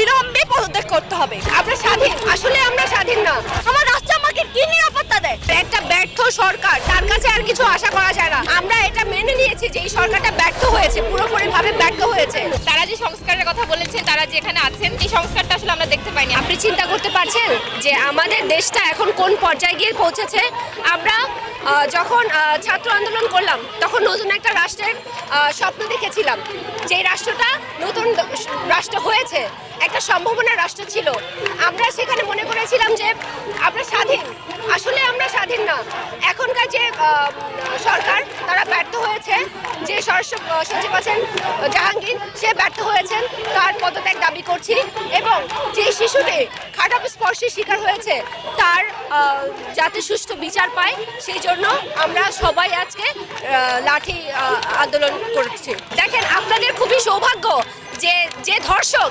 অবিলম্বে পদত্যাগ করতে হবে। আমরা স্বাধীন, আসলে আমরা স্বাধীন না। আমার রাষ্ট্র আমাকে কি নিরাপত্তা দেয়? একটা ব্যর্থ সরকার, তার কাছে আর কিছু আশা করা যায় না। আমরা এটা মেনে নিয়েছি যে এই সরকারটা ব্যর্থ হয়েছে, পুরোপুরিভাবে ব্যর্থ হয়েছে। তারা যে সংস্কারের কথা বলেছে, তারা যেখানে আছেন এই সংস্কারটা আসলে আমরা দেখতে পাইনি। আপনি চিন্তা করতে পারছেন যে আমাদের দেশটা এখন কোন পর্যায়ে গিয়ে পৌঁছেছে? আমরা যখন ছাত্র আন্দোলন করলাম তখন নতুন একটা রাষ্ট্রের স্বপ্ন দেখেছিলাম, যে রাষ্ট্রটা নতুন রাষ্ট্র হয়েছে, একটা সম্ভাবনার রাষ্ট্র ছিল। আমরা সেখানে মনে করেছিলাম যে আমরা স্বাধীন, আসলে আমরা স্বাধীন না। এখনকার যে সরকার, তারা ব্যর্থ হয়েছে। যে সচিব আছেন জাহাঙ্গীর, সে ব্যর্থ হয়েছেন, তার পদত্যাগ দাবি করছি। এবং যে শিশুটি খারাপ স্পর্শের শিকার হয়েছে, তার যাতে সুষ্ঠু বিচার পায়, সেই জন্য আমরা সবাই আজকে লাঠি আন্দোলন করছি। দেখেন, আপনাদের খুবই সৌভাগ্য যে ধর্ষক